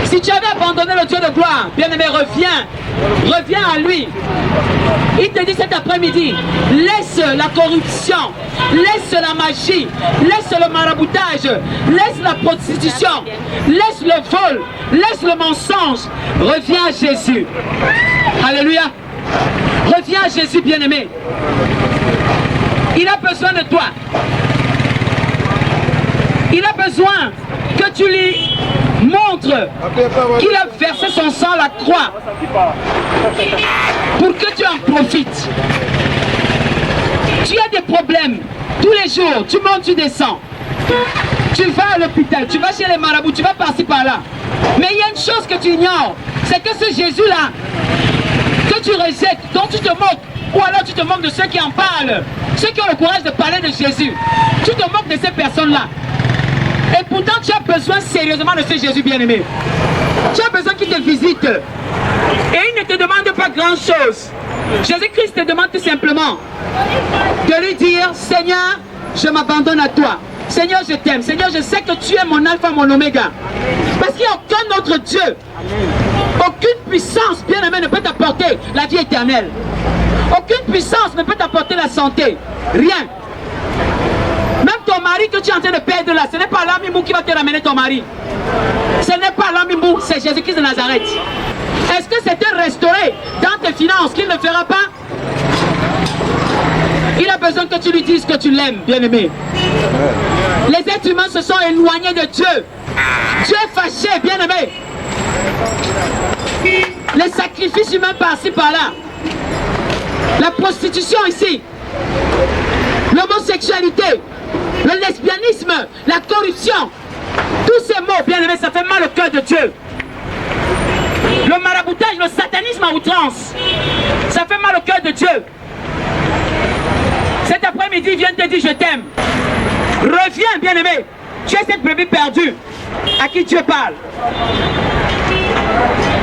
Si tu avais abandonné le Dieu de gloire, bien-aimé, reviens à lui. Il te dit cet après-midi, laisse la corruption, laisse la magie, laisse le maraboutage, laisse la prostitution, laisse le vol, laisse le mensonge. Reviens à Jésus. Alléluia. Reviens à Jésus, bien-aimé. Il a besoin de toi. Il a besoin que tu lui montres qu'il a versé son sang à la croix pour que tu en profites. Tu as des problèmes tous les jours, tu montes, tu descends. Tu vas à l'hôpital, tu vas chez les marabouts, tu vas par-ci par-là. Mais il y a une chose que tu ignores, c'est que ce Jésus-là, que tu rejettes, dont tu te moques, ou alors tu te moques de ceux qui en parlent, ceux qui ont le courage de parler de Jésus. Tu te moques de ces personnes-là. Et pourtant tu as besoin sérieusement de ce Jésus bien-aimé. Tu as besoin qu'il te visite. Et il ne te demande pas grand-chose. Jésus-Christ te demande tout simplement de lui dire, Seigneur, je m'abandonne à toi. Seigneur, je t'aime. Seigneur, je sais que tu es mon alpha, mon oméga. Parce qu'il n'y a aucun autre Dieu. Aucune puissance, bien-aimé, ne peut t'apporter la vie éternelle. Aucune puissance ne peut t'apporter la santé. Rien. Même ton mari que tu es en train de perdre là, ce n'est pas l'Amimou qui va te ramener ton mari. Ce n'est pas l'Amimou, c'est Jésus-Christ de Nazareth. Est-ce que c'est te restaurer dans tes finances qu'il ne fera pas? Il a besoin que tu lui dises que tu l'aimes, bien-aimé. Les êtres humains se sont éloignés de Dieu. Dieu est fâché, bien-aimé. Les sacrifices humains par-ci, par-là. La prostitution ici. L'homosexualité. Le lesbianisme, la corruption, tous ces mots, bien aimés, ça fait mal au cœur de Dieu. Le maraboutage, le satanisme à outrance, ça fait mal au cœur de Dieu. Cet après-midi, viens te dire je t'aime. Reviens, bien aimé. Tu es cette brebis perdue à qui Dieu parle.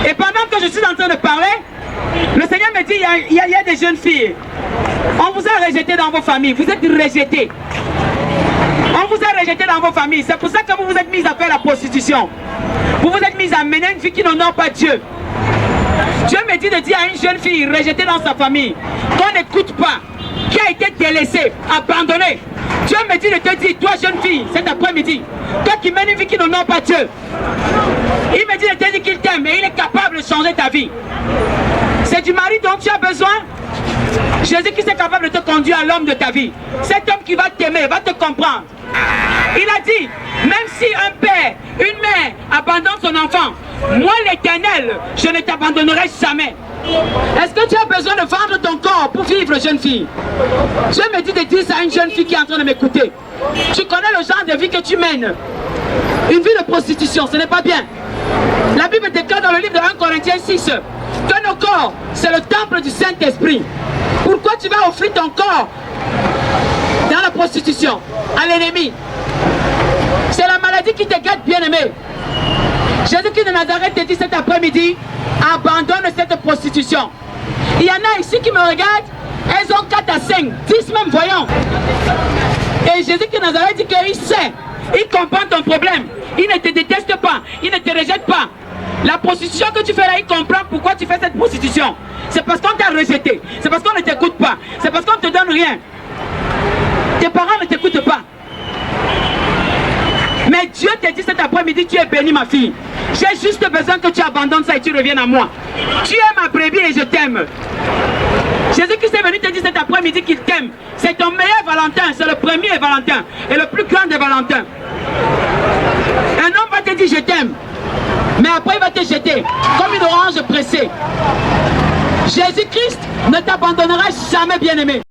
Et pendant que je suis en train de parler, le Seigneur me dit, il y a des jeunes filles. On vous a rejeté dans vos familles, vous êtes rejetés. On vous a rejeté dans vos familles, c'est pour ça que vous vous êtes mis à faire la prostitution. Vous vous êtes mis à mener une vie qui n'honore pas Dieu. Dieu me dit de dire à une jeune fille rejetée dans sa famille, qu'on n'écoute pas, qui a été délaissée, abandonnée. Dieu me dit de te dire, toi jeune fille, cet après-midi, toi qui mènes une vie qui n'honore pas Dieu, il me dit de te dire qu'il t'aime et il est capable de changer ta vie. C'est du mari dont tu as besoin. Jésus-Christ est capable de te conduire à l'homme de ta vie. Cet homme qui va t'aimer, va te comprendre. Il a dit, même si un père, une mère abandonne son enfant, moi l'Éternel, je ne t'abandonnerai jamais. Est-ce que tu as besoin de vendre ton corps pour vivre, jeune fille? Dieu me dit de dire ça à une jeune fille qui est en train de m'écouter. Tu connais le genre de vie que tu mènes. Une vie de prostitution, ce n'est pas bien. La Bible déclare dans le livre de 1 Corinthiens 6 que nos corps, c'est le temple du Saint-Esprit. Pourquoi tu vas offrir ton corps dans la prostitution à l'ennemi? C'est la maladie qui te gâte, bien-aimé. Jésus-Christ de Nazareth te dit cet après-midi, abandonne cette prostitution. Il y en a ici qui me regardent, elles ont 4 à 5, 10 même, voyons. Et Jésus-Christ de Nazareth dit qu'il sait, il comprend ton problème. Il ne te déteste pas, il ne te rejette pas. La prostitution que tu fais là, il comprend pourquoi tu fais cette prostitution. C'est parce qu'on t'a rejeté, c'est parce qu'on ne t'écoute pas, c'est parce qu'on ne te donne rien. Tes parents ne t'écoutent pas. Mais Dieu te dit cet après-midi, tu es bénie ma fille. J'ai juste besoin que tu abandonnes ça et tu reviennes à moi. Tu es ma brebis et je t'aime. Jésus-Christ est venu te dire cet après-midi qu'il t'aime. C'est ton meilleur Valentin, c'est le premier Valentin et le plus grand des Valentins. Un homme va te dire je t'aime, mais après il va te jeter comme une orange pressée. Jésus-Christ ne t'abandonnera jamais, bien-aimé.